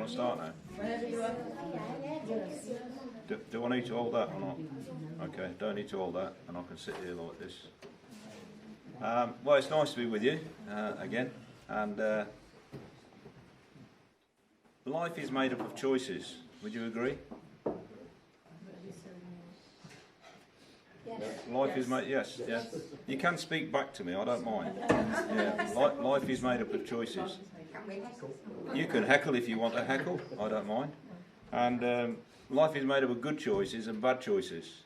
want to start now? Do I need to hold that or not? Okay, don't need to hold that, and I can sit here like this. Well, it's nice to be with you again, and life is made up of choices. Would you agree? Life is made, yes. You can speak back to me, I don't mind. Yeah, life is made up of choices. You can heckle if you want to heckle, I don't mind. And life is made up of good choices and bad choices.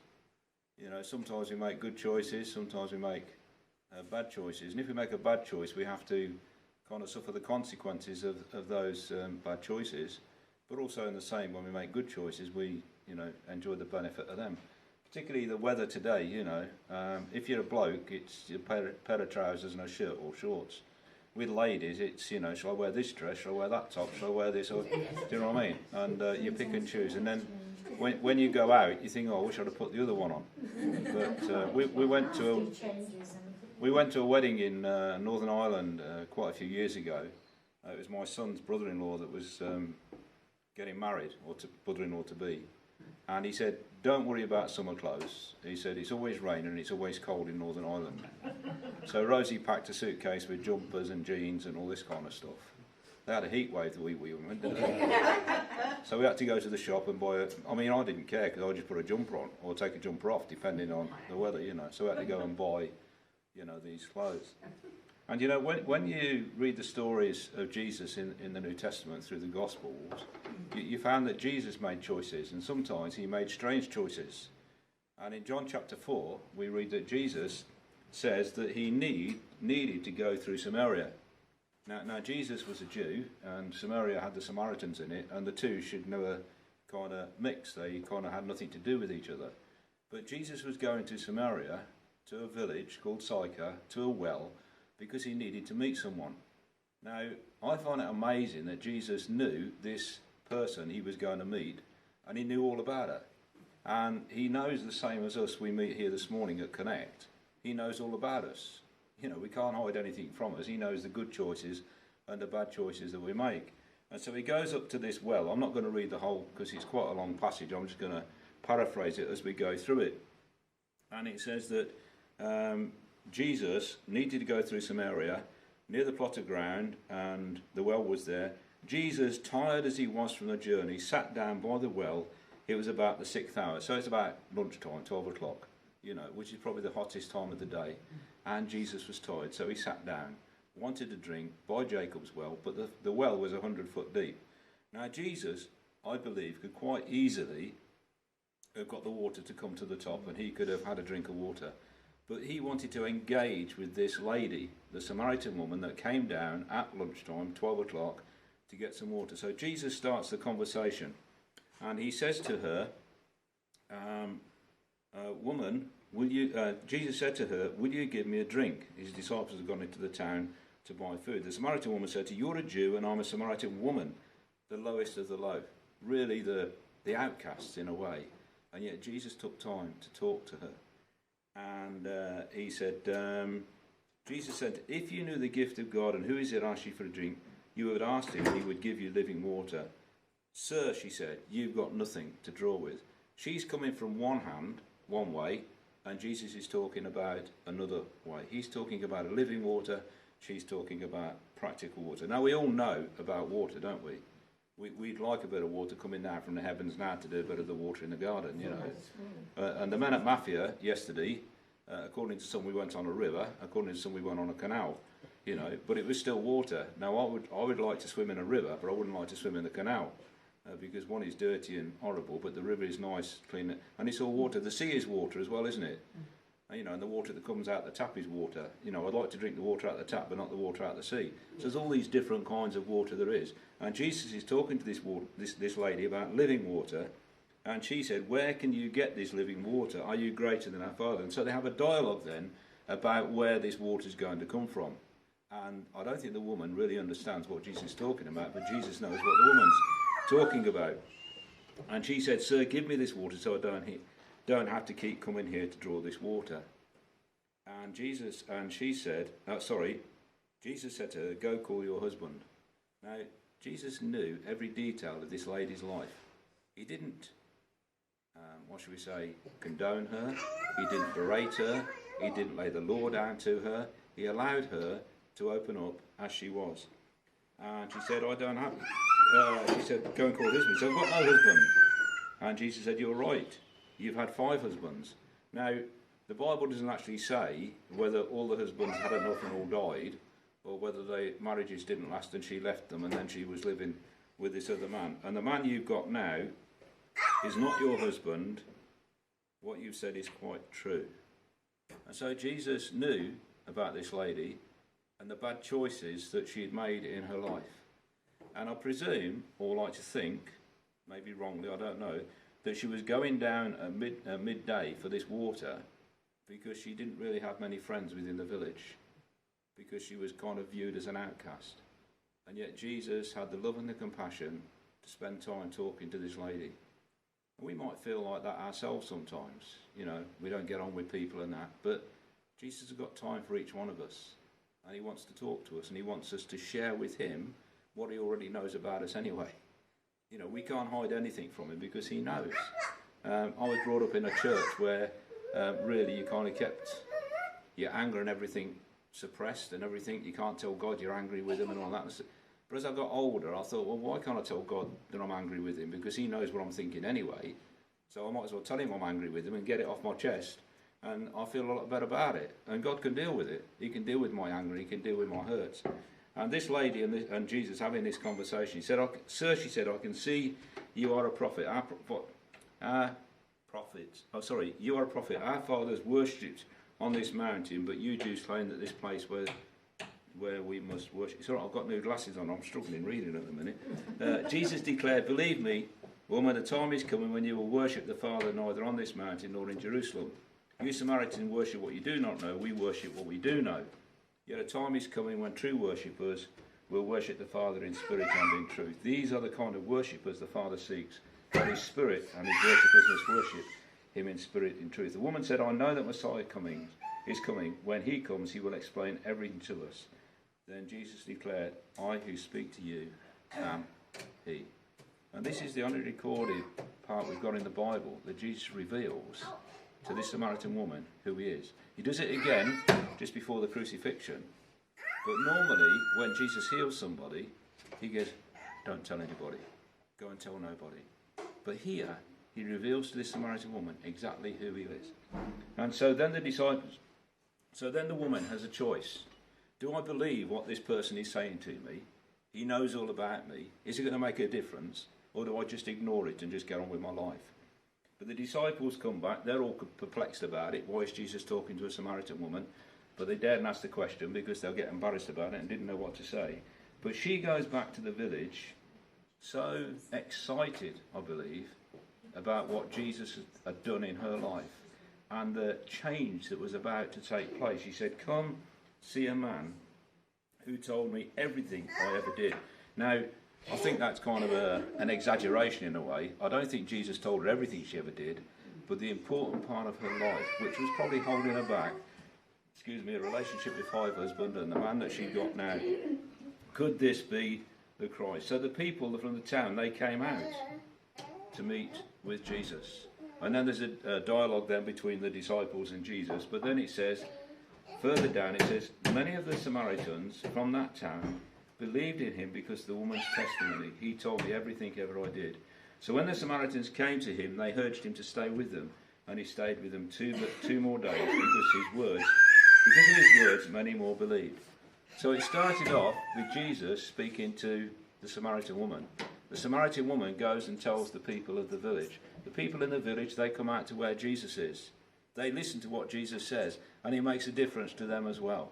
You know, sometimes we make good choices, sometimes we make bad choices. And if we make a bad choice, we have to kind of suffer the consequences of those bad choices. But also in the same, when we make good choices, we, enjoy the benefit of them. Particularly the weather today, if you're a bloke, it's a pair of trousers and a shirt or shorts. With ladies, it's, shall I wear this dress, shall I wear that top, shall I wear this, or, do you know what I mean? And you pick and choose. And then when you go out, you think, oh, I wish I'd have put the other one on. But we went to a wedding in Northern Ireland quite a few years ago. It was my son's brother-in-law that was getting married, or brother-in-law to be. And he said, don't worry about summer clothes. He said, it's always raining and it's always cold in Northern Ireland. So Rosie packed a suitcase with jumpers and jeans and all this kind of stuff. They had a heat wave the week we went, didn't they? So we had to go to the shop and buy I didn't care because I just put a jumper on or take a jumper off depending on the weather, So we had to go and buy, these clothes. And when you read the stories of Jesus in the New Testament through the Gospels, you found that Jesus made choices, and sometimes he made strange choices. And in John chapter 4, we read that Jesus says that he needed to go through Samaria. Now Jesus was a Jew, and Samaria had the Samaritans in it, and the two should never kind of mix. They kind of had nothing to do with each other. But Jesus was going to Samaria, to a village called Sychar, to a well, because he needed to meet someone. Now, I find it amazing that Jesus knew this person he was going to meet, and he knew all about her. And he knows the same as us we meet here this morning at Connect. He knows all about us. We can't hide anything from us. He knows the good choices and the bad choices that we make. And so he goes up to this well. I'm not going to read the whole, because it's quite a long passage. I'm just going to paraphrase it as we go through it. And it says that Jesus needed to go through Samaria, near the plot of ground, and the well was there. Jesus, tired as he was from the journey, sat down by the well. It was about the 6th hour, so it's about lunchtime, 12 o'clock, which is probably the hottest time of the day. And Jesus was tired, so he sat down, wanted a drink by Jacob's well, but the well was 100 foot deep. Now Jesus, I believe, could quite easily have got the water to come to the top, and he could have had a drink of water. But he wanted to engage with this lady, the Samaritan woman that came down at lunchtime, 12 o'clock, to get some water. So Jesus starts the conversation, and he says to her, woman, Jesus said to her, will you give me a drink? His disciples had gone into the town to buy food. The Samaritan woman said to him, you're a Jew and I'm a Samaritan woman, the lowest of the low. Really the outcasts in a way. And yet Jesus took time to talk to her. And he said, Jesus said, if you knew the gift of God and who is it asks you for a drink, you would ask him and he would give you living water. Sir, she said, you've got nothing to draw with. She's coming from one hand, one way, and Jesus is talking about another way. He's talking about a living water, she's talking about practical water. Now, we all know about water, don't we? We'd like a bit of water coming down from the heavens now to do a bit of the water in the garden, And the men at Mafia yesterday, according to some we went on a river, according to some we went on a canal, but it was still water. Now I would like to swim in a river, but I wouldn't like to swim in the canal, because one is dirty and horrible, but the river is nice, clean, and it's all water. The sea is water as well, isn't it? And the water that comes out the tap is water. I'd like to drink the water out the tap, but not the water out the sea. So there's all these different kinds of water there is. And Jesus is talking to this lady about living water, and she said, where can you get this living water? Are you greater than our Father? And so they have a dialogue then about where this water is going to come from. And I don't think the woman really understands what Jesus is talking about, but Jesus knows what the woman's talking about. And she said, sir, give me this water so I don't have to keep coming here to draw this water. And Jesus said to her, go call your husband. Now, Jesus knew every detail of this lady's life. He didn't, what should we say, condone her. He didn't berate her. He didn't lay the law down to her. He allowed her to open up as she was. And she said, I don't have, she said, go and call husband. He said, I've got no husband. And Jesus said, you're right. You've had 5 husbands. Now, the Bible doesn't actually say whether all the husbands had enough and all died, or whether their marriages didn't last and she left them and then she was living with this other man. And the man you've got now is not your husband. What you've said is quite true. And so Jesus knew about this lady and the bad choices that she had made in her life. And I presume, or like to think, maybe wrongly, I don't know, that she was going down at midday for this water because she didn't really have many friends within the village, because she was kind of viewed as an outcast. And yet Jesus had the love and the compassion to spend time talking to this lady. And we might feel like that ourselves sometimes. You know, we don't get on with people and that. But Jesus has got time for each one of us. And he wants to talk to us, and he wants us to share with him what he already knows about us anyway. You know, we can't hide anything from him because he knows. I was brought up in a church where really you kind of kept your anger and everything suppressed and everything. You can't tell God you're angry with him and all that. But as I got older, I thought, well, why can't I tell God that I'm angry with him? Because he knows what I'm thinking anyway. So I might as well tell him I'm angry with him and get it off my chest. And I feel a lot better about it. And God can deal with it. He can deal with my anger. He can deal with my hurts. And this lady and Jesus having this conversation, he said, Sir, she said, I can see you are a prophet. You are a prophet. Our fathers worshipped on this mountain, but you Jews claim that this place where we must worship. It's all right, I've got new glasses on. I'm struggling reading at the minute. Jesus declared, believe me, woman, the time is coming when you will worship the Father neither on this mountain nor in Jerusalem. You Samaritans worship what you do not know. We worship what we do know. Yet a time is coming when true worshippers will worship the Father in spirit and in truth. These are the kind of worshippers the Father seeks. God is spirit, and his worshippers must worship him in spirit and truth. The woman said, I know that Messiah is coming. When he comes, he will explain everything to us. Then Jesus declared, I who speak to you am he. And this is the only recorded part we've got in the Bible that Jesus reveals to this Samaritan woman who he is. He does it again just before the crucifixion. But normally, when Jesus heals somebody, he goes, don't tell anybody. Go and tell nobody. But here, he reveals to this Samaritan woman exactly who he is. And so then the woman has a choice. Do I believe what this person is saying to me? He knows all about me. Is it going to make a difference? Or do I just ignore it and just get on with my life? But the disciples come back. They're all perplexed about it. Why is Jesus talking to a Samaritan woman? But they daren't ask the question because they'll get embarrassed about it and didn't know what to say. But she goes back to the village so excited, I believe, about what Jesus had done in her life and the change that was about to take place. She said, come see a man who told me everything I ever did. Now, I think that's kind of an exaggeration in a way. I don't think Jesus told her everything she ever did, but the important part of her life, which was probably holding her back, a relationship with 5 husbands and the man that she got now. Could this be the Christ? So the people from the town, they came out to meet with Jesus. And then there's a dialogue then between the disciples and Jesus. But then it says, further down it says, many of the Samaritans from that town believed in him because of the woman's testimony. He told me everything ever I did. So when the Samaritans came to him, they urged him to stay with them. And he stayed with them two more days because of his words, many more believed. So it started off with Jesus speaking to the Samaritan woman. The Samaritan woman goes and tells the people of the village. The people in the village, they come out to where Jesus is. They listen to what Jesus says, and he makes a difference to them as well.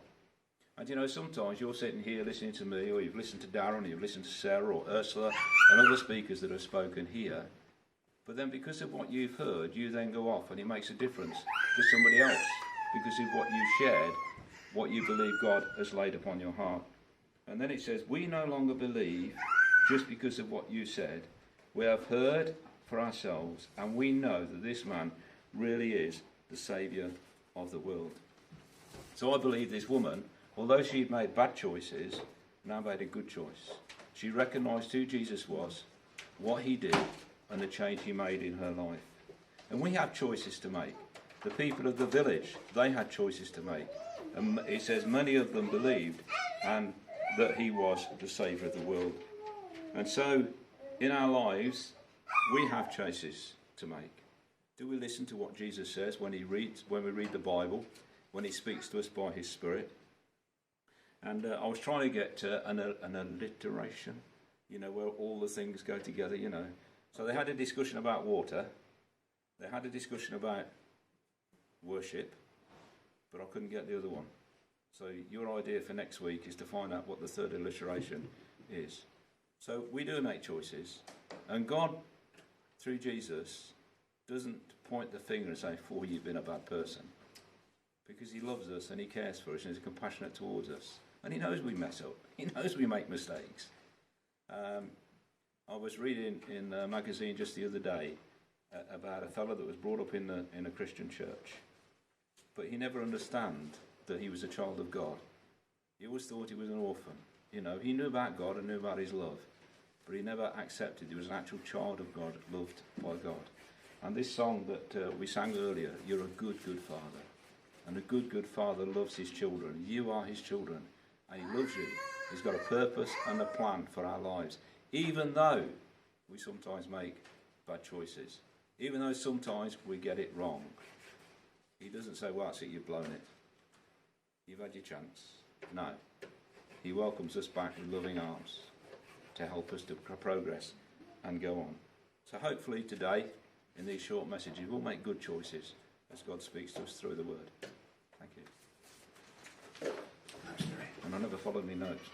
And you know, sometimes you're sitting here listening to me, or you've listened to Darren, or you've listened to Sarah or Ursula and other speakers that have spoken here. But then because of what you've heard, you then go off and it makes a difference to somebody else because of what you shared, what you believe God has laid upon your heart. And then it says, we no longer believe just because of what you said. We have heard for ourselves, and we know that this man really is the Saviour of the world. So I believe this woman, although she'd made bad choices, now made a good choice. She recognised who Jesus was, what he did, and the change he made in her life. And we have choices to make. The people of the village, they had choices to make. And it says many of them believed and that he was the Saviour of the world. And so, in our lives, we have choices to make. Do we listen to what Jesus says when we read the Bible, when he speaks to us by his Spirit? And I was trying to get an alliteration, where all the things go together, So they had a discussion about water. They had a discussion about worship, but I couldn't get the other one. So your idea for next week is to find out what the third alliteration is. So we do make choices, and God, through Jesus, doesn't point the finger and say, "For you've been a bad person," because he loves us and he cares for us and is compassionate towards us, and he knows we mess up. He knows we make mistakes. I was reading in a magazine just the other day about a fellow that was brought up in a Christian church, but he never understood that he was a child of God. He always thought he was an orphan. He knew about God and knew about his love, but he never accepted he was an actual child of God, loved by God. And this song that we sang earlier, "You're a good, good father." And a good, good father loves his children. You are his children, and he loves you. He's got a purpose and a plan for our lives, even though we sometimes make bad choices, even though sometimes we get it wrong. He doesn't say, "Well, that's it, you've blown it. You've had your chance." No. He welcomes us back with loving arms to help us to progress and go on. So hopefully today, in these short messages, we'll make good choices as God speaks to us through the Word. Thank you. And I never followed my notes.